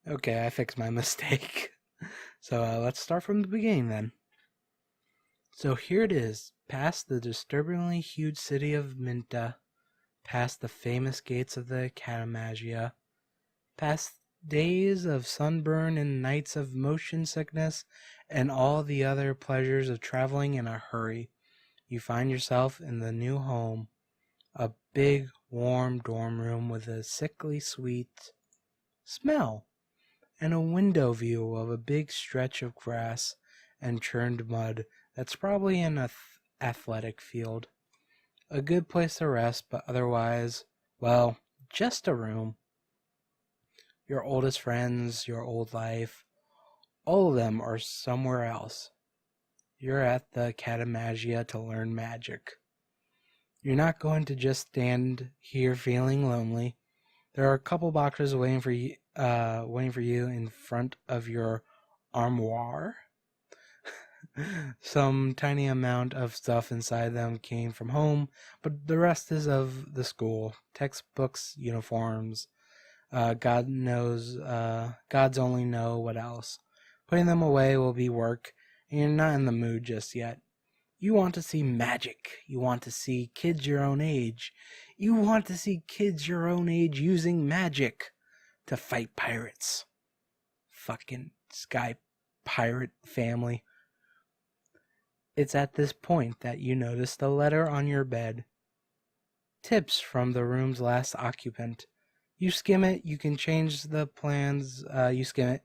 Okay, I fixed my mistake. So let's start from the beginning then. So here it is, past the disturbingly huge city of Minta, past the famous gates of the Academagia, past days of sunburn and nights of motion sickness, and all the other pleasures of traveling in a hurry. You find yourself in the new home, a big, warm dorm room with a sickly sweet smell, and a window view of a big stretch of grass and churned mud that's probably an athletic field. A good place to rest, but otherwise, well, just a room. Your oldest friends, your old life, all of them are somewhere else. You're at the Academagia to learn magic. You're not going to just stand here feeling lonely. There are a couple boxes waiting for you in front of your armoire. Some tiny amount of stuff inside them came from home, but the rest is of the school. Textbooks, uniforms, God knows, gods only know what else. Putting them away will be work, and you're not in the mood just yet. You want to see magic. You want to see kids your own age. You want to see kids your own age using magic to fight pirates. Fucking sky pirate family. It's at this point that you notice the letter on your bed. Tips from the room's last occupant. You skim it. You can change the plans. You skim it.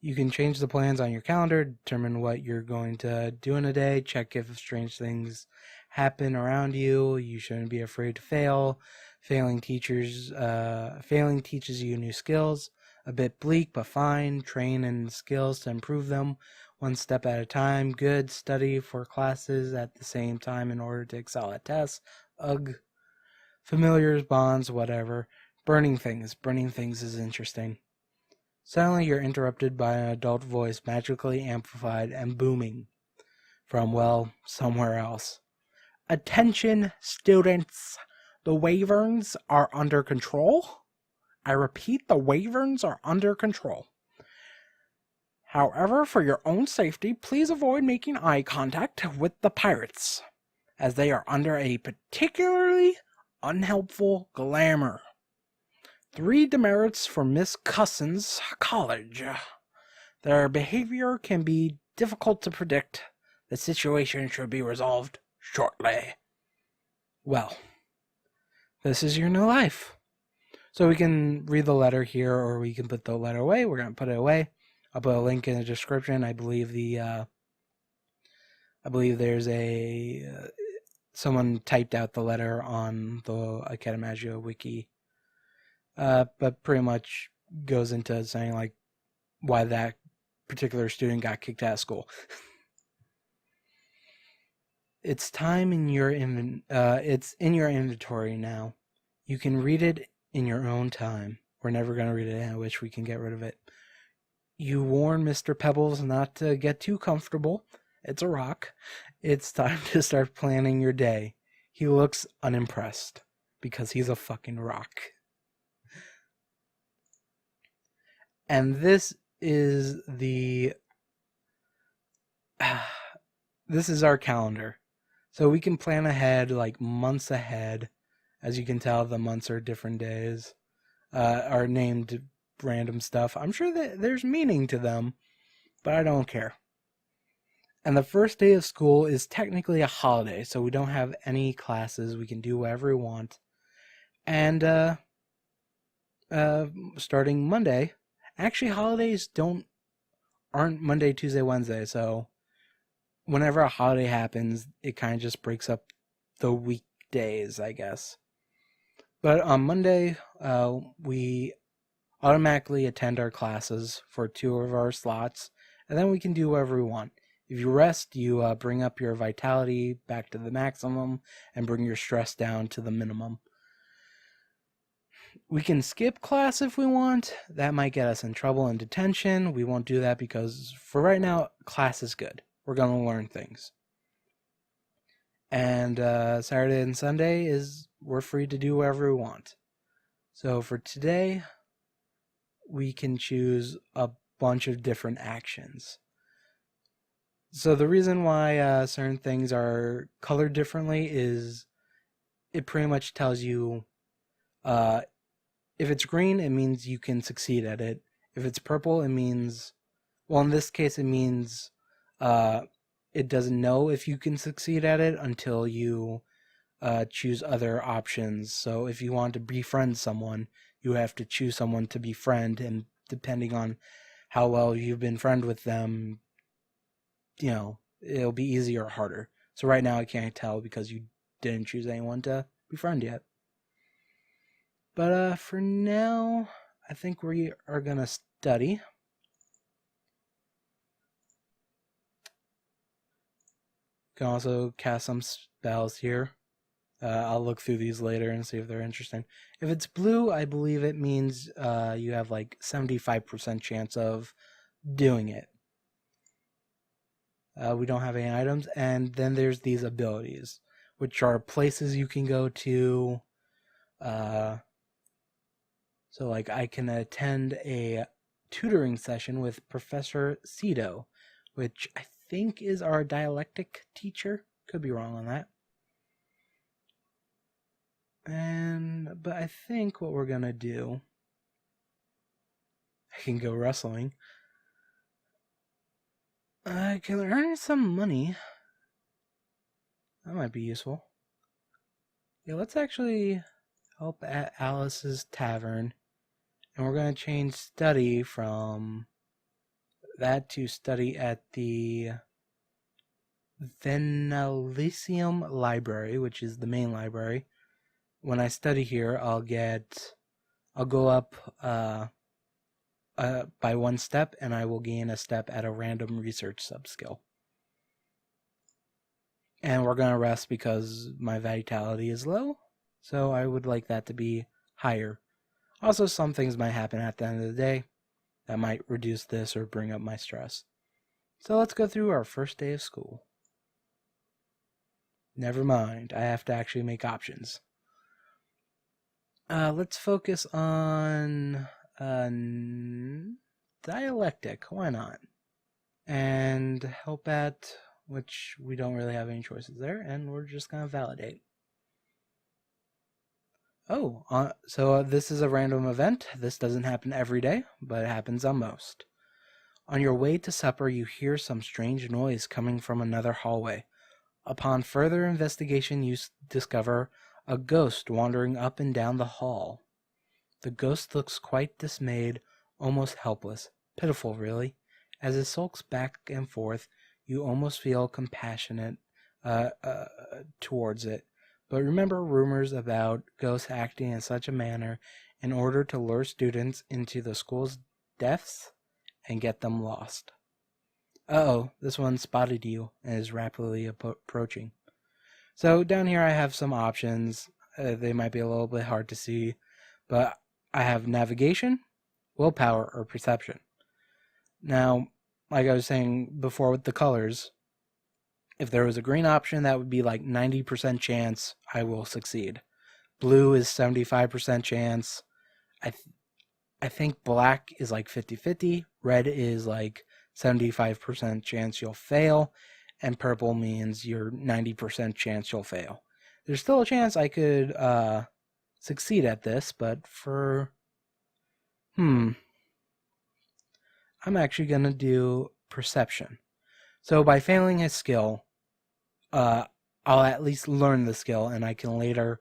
You can change the plans on your calendar, determine what you're going to do in a day, check if strange things happen around you. You shouldn't be afraid to fail. Failing teaches you new skills. A bit bleak, but fine. Train in skills to improve them, one step at a time. Good. Study for classes at the same time in order to excel at tests. Ugh. Familiars, bonds, whatever. Burning things. Burning things is interesting. Suddenly you're interrupted by an adult voice magically amplified and booming from, well, somewhere else. Attention, students! The wyverns are under control. I repeat, the wyverns are under control. However, for your own safety, please avoid making eye contact with the pirates, as they are under a particularly unhelpful glamour. 3 demerits for Miss Cusson's college. Their behavior can be difficult to predict. The situation should be resolved shortly. Well, this is your new life. So we can read the letter here, or we can put the letter away. We're going to put it away. I'll put a link in the description. I believe there's someone typed out the letter on the Academagia wiki. But pretty much goes into saying like why that particular student got kicked out of school. It's time in your it's in your inventory now. You can read it in your own time. We're never gonna read it. I wish we can get rid of it. You warn Mr. Pebbles not to get too comfortable. It's a rock. It's time to start planning your day. He looks unimpressed because he's a fucking rock. And this is this is our calendar. So we can plan ahead, like months ahead. As you can tell, the months are different days, are named random stuff. I'm sure that there's meaning to them, but I don't care. And the first day of school is technically a holiday, so we don't have any classes. We can do whatever we want. And starting Monday, actually holidays aren't Monday, Tuesday, Wednesday, so whenever a holiday happens, it kind of just breaks up the weekdays, I guess. But on Monday, we automatically attend our classes for 2 of our slots, and then we can do whatever we want. If you rest, you bring up your vitality back to the maximum and bring your stress down to the minimum. We can skip class if we want. That might get us in trouble and detention. We won't do that because for right now, class is good. We're going to learn things. And Saturday and Sunday we're free to do whatever we want. So for today, we can choose a bunch of different actions. So the reason why certain things are colored differently is it pretty much tells you uh, if it's green, it means you can succeed at it. If it's purple, it means, well, in this case, it means uh, it doesn't know if you can succeed at it until you choose other options. So if you want to befriend someone, you have to choose someone to befriend, and depending on how well you've been friend with them, it'll be easier or harder. So right now I can't tell because you didn't choose anyone to befriend yet. But for now, I think we are going to study. You can also cast some spells here. I'll look through these later and see if they're interesting. If it's blue, I believe it means you have like 75% chance of doing it. We don't have any items. And then there's these abilities, which are places you can go to. So like I can attend a tutoring session with Professor Cito, which I think is our dialectic teacher. Could be wrong on that. But I think what we're gonna do, I can go wrestling. I can earn some money. That might be useful. Yeah, let's actually help at Alice's Tavern. And we're going to change study from that to study at the Venalisium Library, which is the main library. When I study here, I'll go up by one step, and I will gain a step at a random research subskill. And we're going to rest because my vitality is low, so I would like that to be higher. Also, some things might happen at the end of the day that might reduce this or bring up my stress. So let's go through our first day of school. Never mind, I have to actually make options. Let's focus on dialectic, why not? And help at, which we don't really have any choices there, and we're just going to validate. Oh, so this is a random event. This doesn't happen every day, but it happens on most. On your way to supper, you hear some strange noise coming from another hallway. Upon further investigation, you discover a ghost wandering up and down the hall. The ghost looks quite dismayed, almost helpless. Pitiful, really. As it sulks back and forth, you almost feel compassionate towards it. But remember rumors about ghosts acting in such a manner in order to lure students into the school's depths and get them lost. Uh-oh, this one spotted you and is rapidly approaching. So down here I have some options. They might be a little bit hard to see, but I have navigation, willpower, or perception. Now, like I was saying before with the colors, if there was a green option, that would be like 90% chance I will succeed. Blue is 75% chance. I think black is like 50-50. Red is like 75% chance you'll fail. And purple means you're 90% chance you'll fail. There's still a chance I could succeed at this, but I'm actually going to do perception. So by failing his skill, I'll at least learn the skill, and I can later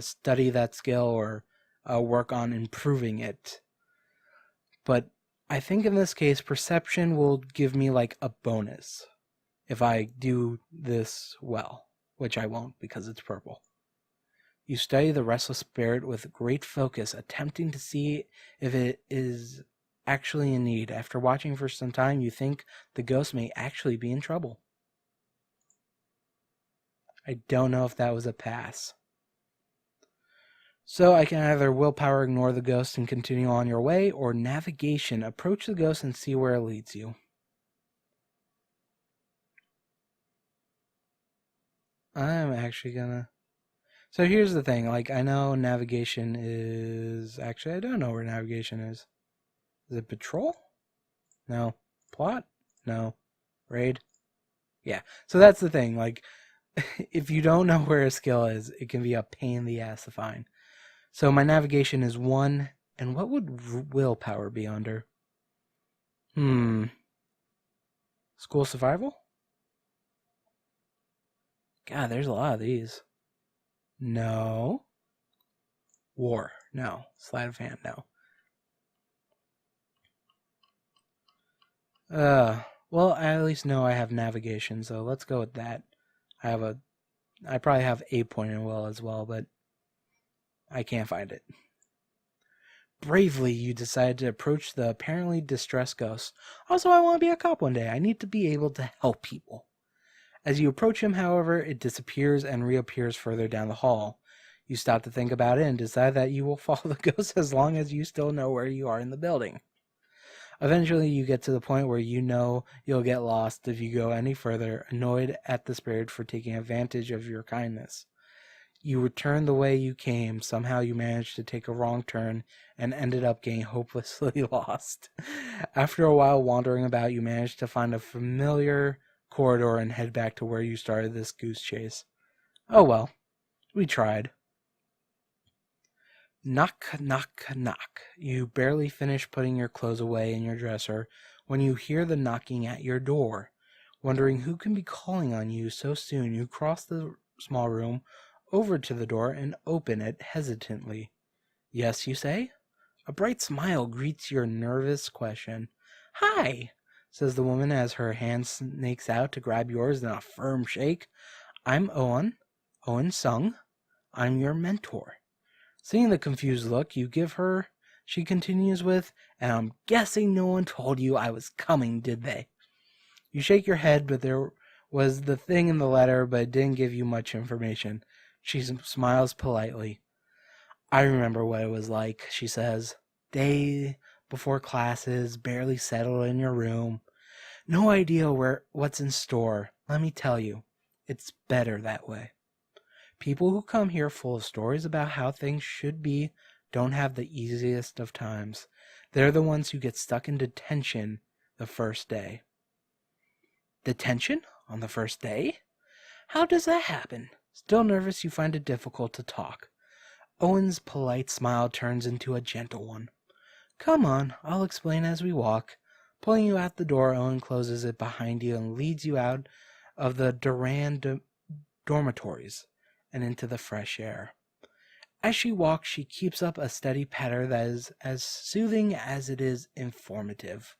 study that skill or work on improving it. But I think in this case, perception will give me like a bonus if I do this well, which I won't because it's purple. You study the restless spirit with great focus, attempting to see if it is actually in need. After watching for some time, you think the ghost may actually be in trouble. I don't know if that was a pass. So I can either willpower ignore the ghost and continue on your way, or navigation, approach the ghost and see where it leads you. I'm actually gonna... So here's the thing, like I know navigation is... Actually, I don't know where navigation is. Is it patrol? No. Plot? No. Raid? Yeah. So that's the thing. Like, if you don't know where a skill is, it can be a pain in the ass to find. So my navigation is 1, and what would willpower be under? School survival? God, there's a lot of these. No. War? No. Sleight of hand? No. Well, I at least know I have navigation, so let's go with that. I probably have 8-point in will as well, but I can't find it. Bravely, you decide to approach the apparently distressed ghost. Also, I want to be a cop one day. I need to be able to help people. As you approach him, however, it disappears and reappears further down the hall. You stop to think about it and decide that you will follow the ghost as long as you still know where you are in the building. Eventually, you get to the point where you know you'll get lost if you go any further, annoyed at the spirit for taking advantage of your kindness. You return the way you came. Somehow you managed to take a wrong turn and ended up getting hopelessly lost. After a while wandering about, you managed to find a familiar corridor and head back to where you started this goose chase. Oh well, we tried. Knock, knock, knock. You barely finish putting your clothes away in your dresser when you hear the knocking at your door. Wondering who can be calling on you so soon, you cross the small room over to the door and open it hesitantly. Yes, you say? A bright smile greets your nervous question. Hi, says the woman as her hand snakes out to grab yours in a firm shake. I'm Owen Sung. I'm your mentor. Seeing the confused look you give her, she continues with, and I'm guessing no one told you I was coming, did they? You shake your head, but there was the thing in the letter, but it didn't give you much information. She smiles politely. I remember what it was like, she says. Day before classes, barely settled in your room. No idea what's in store. Let me tell you, it's better that way. People who come here full of stories about how things should be don't have the easiest of times. They're the ones who get stuck in detention the first day. Detention? On the first day? How does that happen? Still nervous, you find it difficult to talk. Owen's polite smile turns into a gentle one. Come on, I'll explain as we walk. Pulling you out the door, Owen closes it behind you and leads you out of the Duran dormitories and into the fresh air. As she walks, she keeps up a steady patter that is as soothing as it is informative.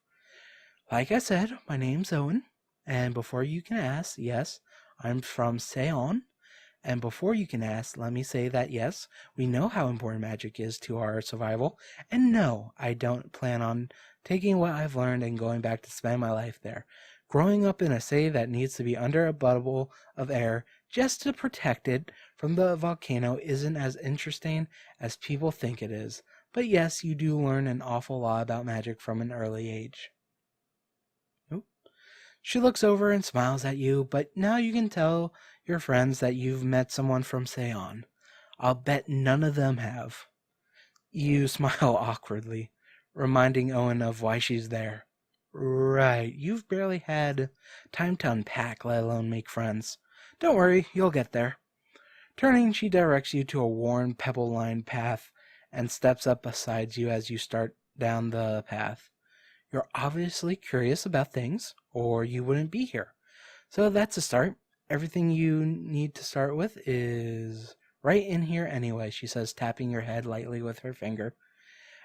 Like I said, my name's Owen, and before you can ask, yes, I'm from Seon, and before you can ask, let me say that yes, we know how important magic is to our survival, and no, I don't plan on taking what I've learned and going back to spend my life there. Growing up in a city that needs to be under a bubble of air just to protect it from the volcano isn't as interesting as people think it is. But yes, you do learn an awful lot about magic from an early age. Oop. She looks over and smiles at you, but now you can tell your friends that you've met someone from Seon. I'll bet none of them have. You smile awkwardly, reminding Owen of why she's there. Right, you've barely had time to unpack, let alone make friends. Don't worry, you'll get there. Turning, she directs you to a worn, pebble-lined path and steps up beside you as you start down the path. You're obviously curious about things, or you wouldn't be here. So that's a start. Everything you need to start with is right in here anyway, she says, tapping your head lightly with her finger.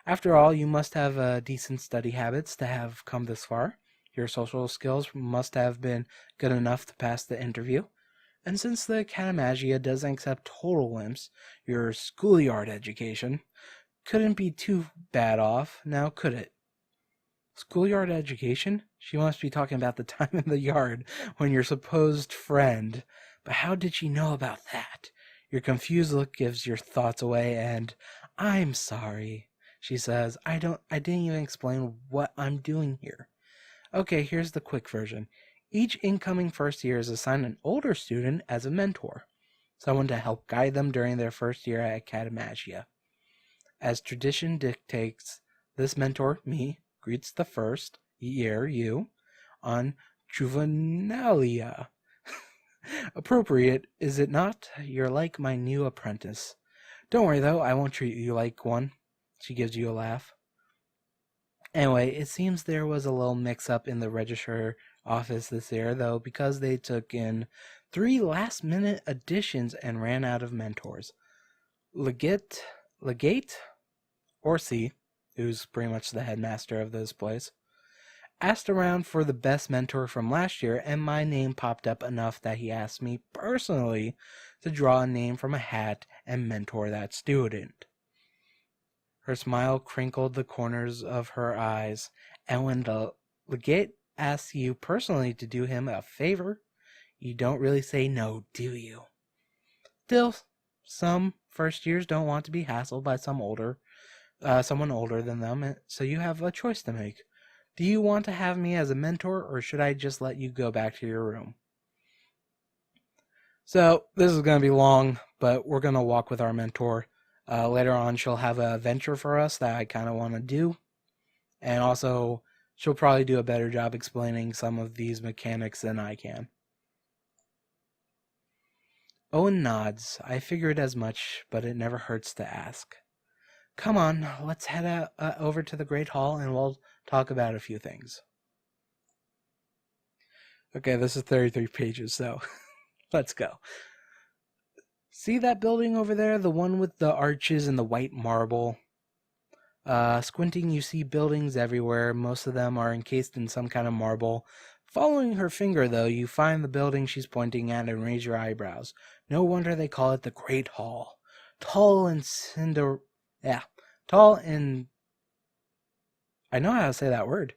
After all, you must have decent study habits to have come this far. Your social skills must have been good enough to pass the interview. And since the Academagia doesn't accept total wimps, your schoolyard education couldn't be too bad off, now could it? Schoolyard education? She must be talking about the time in the yard when your supposed friend. But how did she know about that? Your confused look gives your thoughts away, and I'm sorry, she says. I didn't even explain what I'm doing here. Okay, here's the quick version. Each incoming first year is assigned an older student as a mentor, someone to help guide them during their first year at Academagia. As tradition dictates, this mentor, me, greets the first year you on Juvenalia. Appropriate, is it not? You're like my new apprentice. Don't worry, though, I won't treat you like one. She gives you a laugh. Anyway, it seems there was a little mix-up in the registrar office this year, though, because they took in 3 last-minute additions and ran out of mentors. Legate Orsi, who's pretty much the headmaster of this place, asked around for the best mentor from last year, and my name popped up enough that he asked me personally to draw a name from a hat and mentor that student. Her smile crinkled the corners of her eyes, and when the legate asks you personally to do him a favor, you don't really say no, do you? Still, some first years don't want to be hassled by someone older than them, so you have a choice to make. Do you want to have me as a mentor, or should I just let you go back to your room? So, this is going to be long, but we're going to walk with our mentor. Later on, she'll have a venture for us that I kind of want to do. And also, she'll probably do a better job explaining some of these mechanics than I can. Owen nods. I figured as much, but it never hurts to ask. Come on, let's head over to the Great Hall and we'll talk about a few things. Okay, this is 33 pages, so let's go. See that building over there? The one with the arches and the white marble? Squinting, you see buildings everywhere. Most of them are encased in some kind of marble. Following her finger, though, you find the building she's pointing at and raise your eyebrows. No wonder they call it the Great Hall. Tall and I know how to say that word.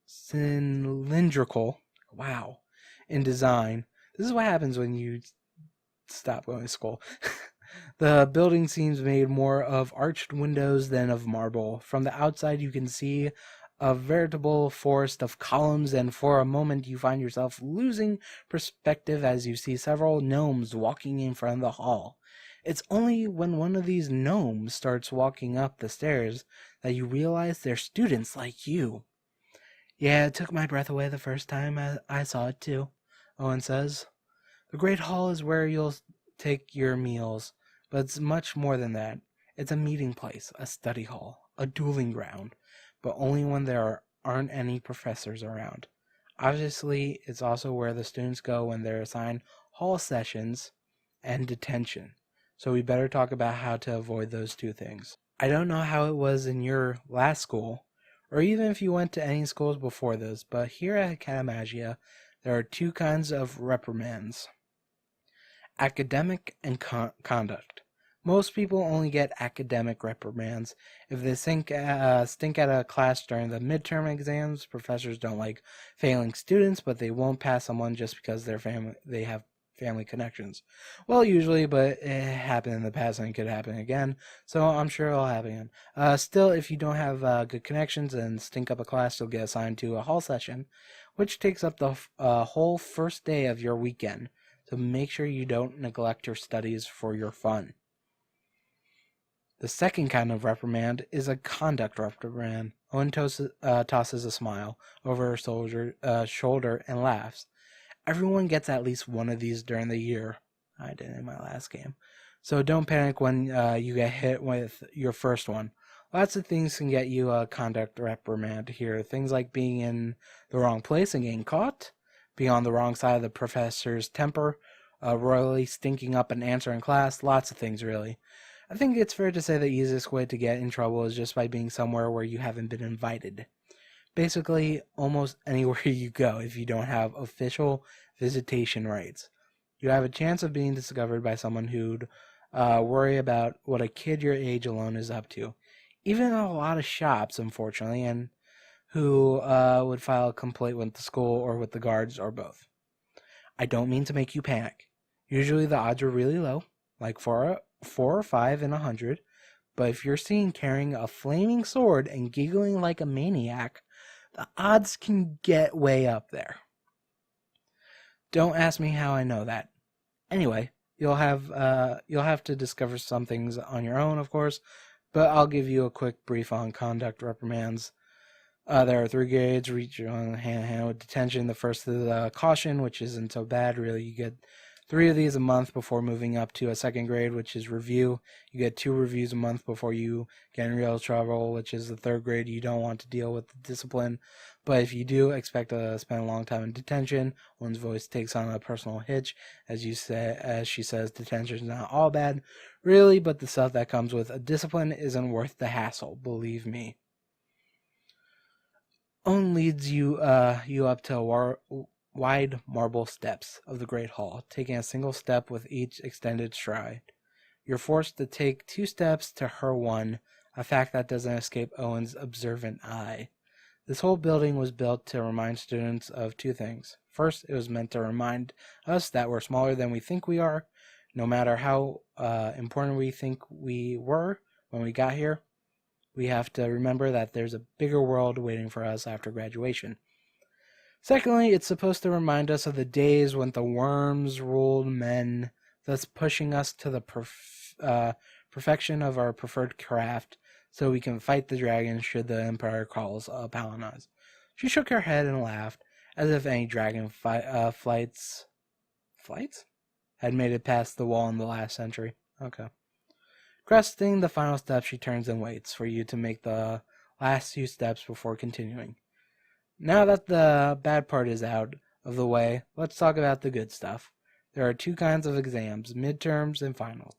Cylindrical. Wow. In design. This is what happens when you stop going to school. The building seems made more of arched windows than of marble. From the outside you can see a veritable forest of columns, and for a moment you find yourself losing perspective as you see several gnomes walking in front of the hall. It's only when one of these gnomes starts walking up the stairs that you realize they're students like you. Yeah, it took my breath away the first time I saw it too, Owen says. The Great Hall is where you'll take your meals, but it's much more than that. It's a meeting place, a study hall, a dueling ground, but only when there aren't any professors around. Obviously, it's also where the students go when they're assigned hall sessions and detention. So we better talk about how to avoid those two things. I don't know how it was in your last school, or even if you went to any schools before this, but here at Academagia, there are 2 kinds of reprimands. Academic and conduct. Most people only get academic reprimands. If they stink at a class during the midterm exams, professors don't like failing students, but they won't pass someone just because they have family connections. Well, usually, but it happened in the past and it could happen again, so I'm sure it'll happen again. Still, if you don't have good connections and stink up a class, you'll get assigned to a hall session, which takes up the whole first day of your weekend. So make sure you don't neglect your studies for your fun. The second kind of reprimand is a conduct reprimand. Owen tosses a smile over her shoulder and laughs. Everyone gets at least one of these during the year. I did in my last game. So don't panic when you get hit with your first one. Lots of things can get you a conduct reprimand here. Things like being in the wrong place and getting caught, being on the wrong side of the professor's temper, royally stinking up an answer in class, lots of things really. I think it's fair to say the easiest way to get in trouble is just by being somewhere where you haven't been invited. Basically, almost anywhere you go if you don't have official visitation rights. You have a chance of being discovered by someone who'd worry about what a kid your age alone is up to. Even a lot of shops, unfortunately, and who would file a complaint with the school or with the guards or both. I don't mean to make you panic. Usually the odds are really low, like 4 or 5 in 100, but if you're seen carrying a flaming sword and giggling like a maniac, the odds can get way up there. Don't ask me how I know that. Anyway, you'll have to discover some things on your own, of course, but I'll give you a quick brief on conduct reprimands. There are 3 grades, reach on hand with detention. The first is caution, which isn't so bad, really. You get 3 of these a month before moving up to a 2nd grade, which is review. You get 2 reviews a month before you get in real trouble, which is the 3rd grade. You don't want to deal with the discipline, but if you do, expect to spend a long time in detention. One's voice takes on a personal hitch, as she says, detention is not all bad, really, but the stuff that comes with a discipline isn't worth the hassle, believe me. Owen leads you up to wide marble steps of the great hall, taking a single step with each extended stride. You're forced to take 2 steps to her 1, a fact that doesn't escape Owen's observant eye. This whole building was built to remind students of 2 things. First, it was meant to remind us that we're smaller than we think we are, no matter how important we think we were when we got here. We have to remember that there's a bigger world waiting for us after graduation. Secondly, it's supposed to remind us of the days when the worms ruled men, thus pushing us to the perfection of our preferred craft, so we can fight the dragon should the Empire calls upon us. She shook her head and laughed, as if any dragon flights had made it past the wall in the last century. Okay. Cresting the final step, she turns and waits for you to make the last few steps before continuing. Now that the bad part is out of the way, let's talk about the good stuff. There are 2 kinds of exams, midterms and finals.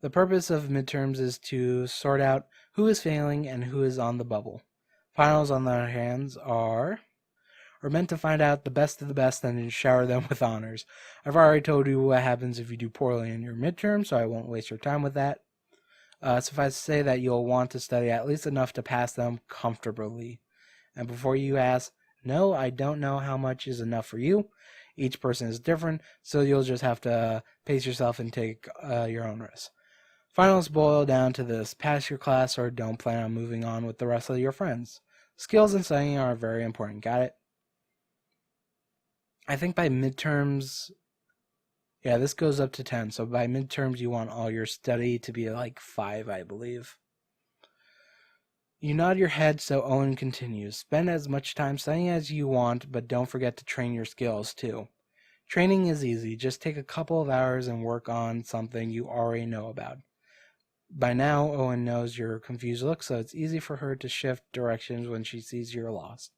The purpose of midterms is to sort out who is failing and who is on the bubble. Finals, on the other hand, are meant to find out the best of the best and shower them with honors. I've already told you what happens if you do poorly in your midterm, so I won't waste your time with that. Suffice to say that you'll want to study at least enough to pass them comfortably. And before you ask, no, I don't know how much is enough for you. Each person is different, so you'll just have to pace yourself and take your own risks. Finals boil down to this: pass your class or don't plan on moving on with the rest of your friends. Skills in studying are very important, got it? I think by midterms, yeah, this goes up to 10. So by midterms, you want all your study to be like 5, I believe. You nod your head, so Owen continues. Spend as much time studying as you want, but don't forget to train your skills, too. Training is easy. Just take a couple of hours and work on something you already know about. By now, Owen knows your confused look, so it's easy for her to shift directions when she sees you're lost.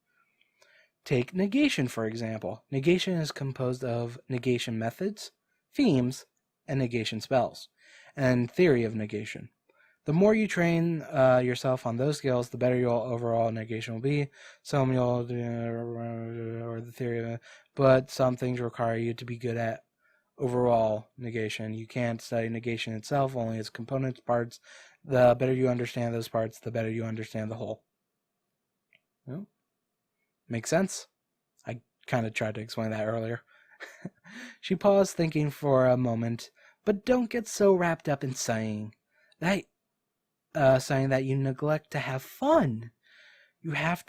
Take negation, for example. Negation is composed of negation methods, themes, and negation spells, and theory of negation. The more you train yourself on those skills, the better your overall negation will be. Some you'll do, or the theory of it, but some things require you to be good at overall negation. You can't study negation itself, only its components, parts. The better you understand those parts, the better you understand the whole. Well, makes sense? I kind of tried to explain that earlier. She paused, thinking for a moment. But don't get so wrapped up in saying that you neglect to have fun. You have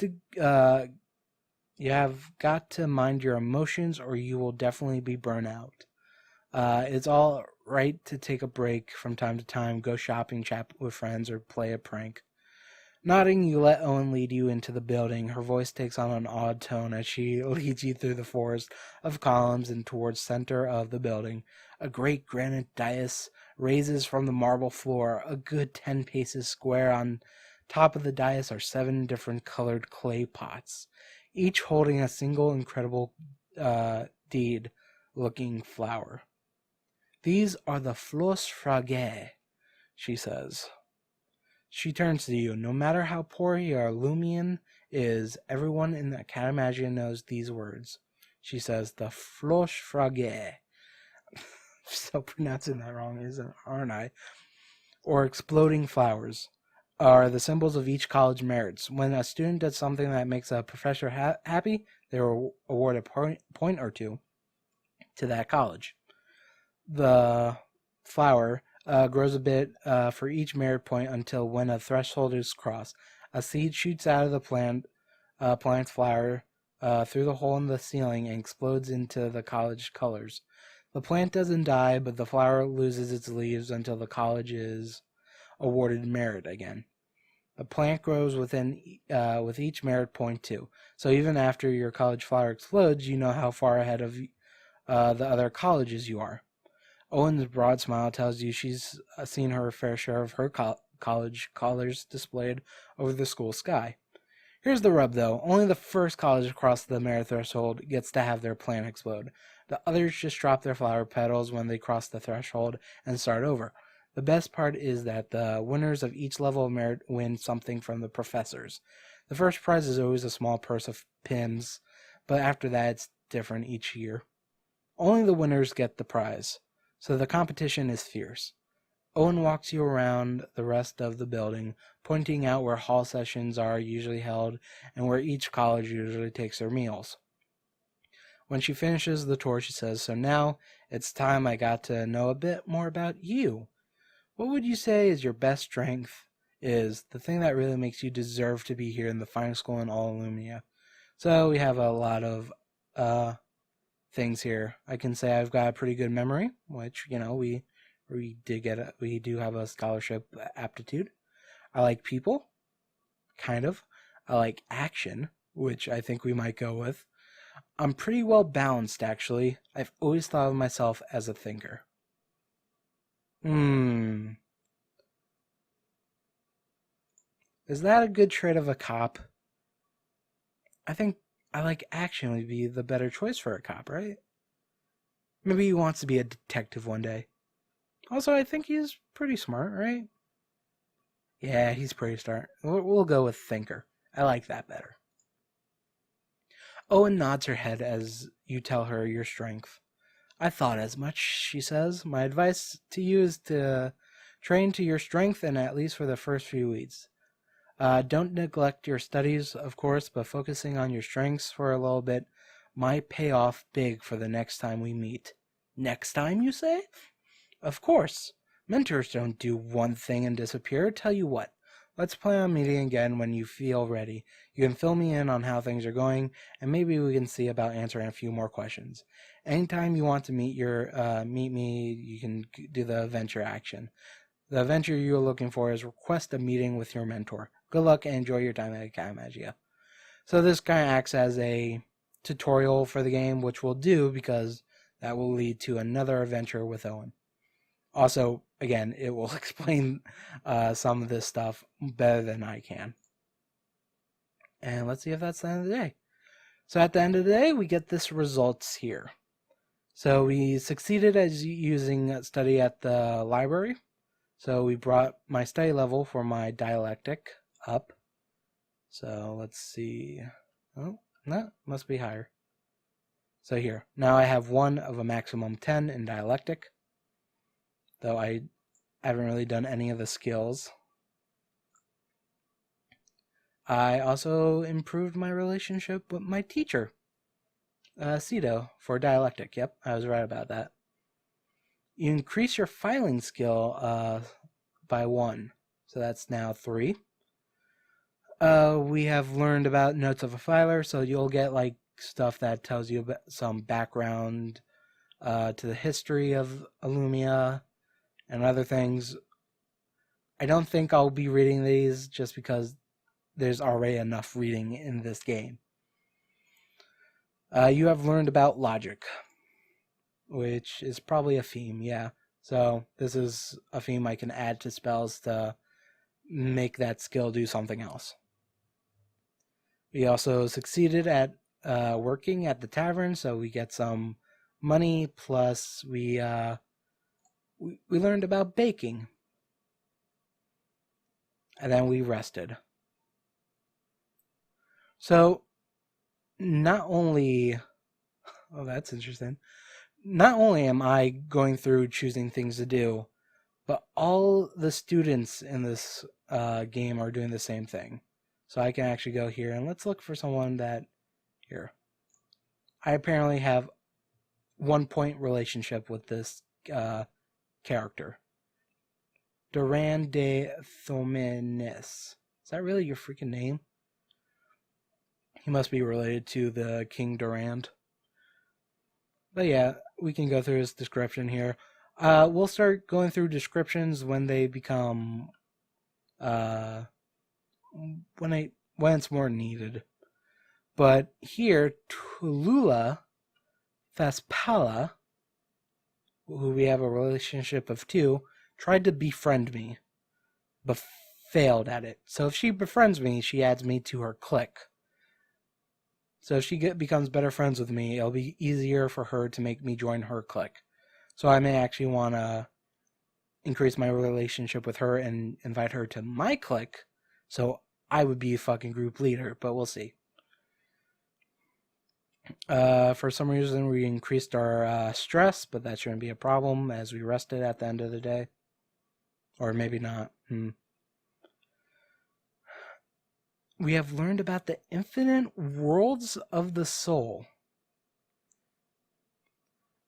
got to mind your emotions, or you will definitely be burnt out. It's all right to take a break from time to time, go shopping, chat with friends, or play a prank. Nodding, you let Owen lead you into the building. Her voice takes on an odd tone as she leads you through the forest of columns and towards the center of the building. A great granite dais raises from the marble floor, a good 10 paces square. On top of the dais are 7 different colored clay pots, each holding a single incredible deed-looking flower. These are the fleurs fragées, she says. She turns to you. No matter how poor your Lumion is, everyone in the Academagia knows these words. She says, the fleurs fragées. So pronouncing that wrong, aren't I? Or exploding flowers are the symbols of each college merits. When a student does something that makes a professor happy, they will award a point or 2 to that college. The flower grows a bit for each merit point until when a threshold is crossed, a seed shoots out of the plant's flower through the hole in the ceiling and explodes into the college colors. The plant doesn't die, but the flower loses its leaves until the college is awarded merit again. The plant grows with each merit point too. So even after your college flower explodes, you know how far ahead of the other colleges you are. Owen's broad smile tells you she's seen her fair share of her college colors displayed over the school sky. Here's the rub, though. Only the first college across the merit threshold gets to have their plant explode. The others just drop their flower petals when they cross the threshold and start over. The best part is that the winners of each level of merit win something from the professors. The first prize is always a small purse of pims, but after that it's different each year. Only the winners get the prize, so the competition is fierce. Owen walks you around the rest of the building, pointing out where hall sessions are usually held and where each college usually takes their meals. When she finishes the tour, she says, "So now it's time I got to know a bit more about you. What would you say is your best strength, is the thing that really makes you deserve to be here in the finest school in all Illumia?" So we have a lot of things here. I can say I've got a pretty good memory, which, we do have a scholarship aptitude. I like people, kind of. I like action, which I think we might go with. I'm pretty well balanced, actually. I've always thought of myself as a thinker. Is that a good trait of a cop? I think I like action would be the better choice for a cop, right? Maybe he wants to be a detective one day. Also, I think he's pretty smart, right? Yeah, he's pretty smart. We'll go with thinker. I like that better. Owen nods her head as you tell her your strength. "I thought as much," she says. "My advice to you is to train to your strength, and at least for the first few weeks. Don't neglect your studies, of course, but focusing on your strengths for a little bit might pay off big for the next time we meet." "Next time, you say?" "Of course. Mentors don't do one thing and disappear. Tell you what, let's plan on meeting again when you feel ready. You can fill me in on how things are going, and maybe we can see about answering a few more questions. Anytime you want to meet me, you can do the venture action. The venture you're looking for is request a meeting with your mentor. Good luck and enjoy your time at Academagia." So this kind of acts as a tutorial for the game, which we'll do because that will lead to another adventure with Owen. Also, again, it will explain some of this stuff better than I can. And let's see if that's the end of the day. So at the end of the day, we get this results here. So we succeeded as using study at the library. So we brought my study level for my dialectic up. So let's see. Oh, that must be higher. So here, now I have 1 of a maximum 10 in dialectic, though I haven't really done any of the skills. I also improved my relationship with my teacher, Cito, for dialectic. Yep, I was right about that. You increase your filing skill by 1, so that's now 3. We have learned about notes of a filer, so you'll get like stuff that tells you about some background to the history of Illumia and other things. I don't think I'll be reading these just because there's already enough reading in this game. You have learned about logic, which is probably a theme, yeah. So this is a theme I can add to spells to make that skill do something else. We also succeeded at working at the tavern, so we get some money, plus we learned about baking. And then we rested. So, not only... Oh, that's interesting. Not only am I going through choosing things to do, but all the students in this game are doing the same thing. So I can actually go here, and let's look for someone that... Here. I apparently have 1 point relationship with this character. Duran de Thomenes. Is that really your freaking name? He must be related to the King Durand. But yeah, we can go through his description here. We'll start going through descriptions when they become when it's more needed. But here, Tulula Thespala, who we have a relationship of 2, tried to befriend me, but failed at it. So if she befriends me, she adds me to her clique. So if she becomes better friends with me, it'll be easier for her to make me join her clique. So I may actually want to increase my relationship with her and invite her to my clique, so I would be a fucking group leader, but we'll see. For some reason, we increased our stress, but that shouldn't be a problem as we rested at the end of the day. Or maybe not. We have learned about the infinite worlds of the soul.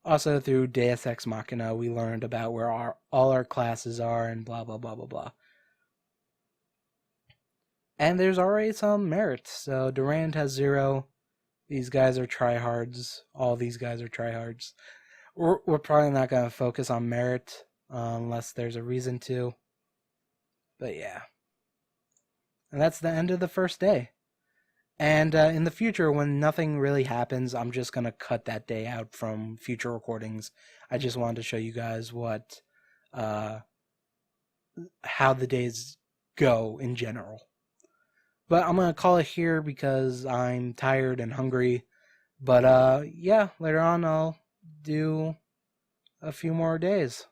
Also, through Deus Ex Machina, we learned about where all our classes are and blah, blah, blah, blah, blah. And there's already some merit. So Durand has 0. These guys are tryhards. All these guys are tryhards. We're probably not going to focus on merit unless there's a reason to. But yeah. And that's the end of the first day. And in the future, when nothing really happens, I'm just going to cut that day out from future recordings. I just wanted to show you guys how the days go in general. But I'm going to call it here because I'm tired and hungry. But yeah, later on I'll do a few more days.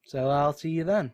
So I'll see you then.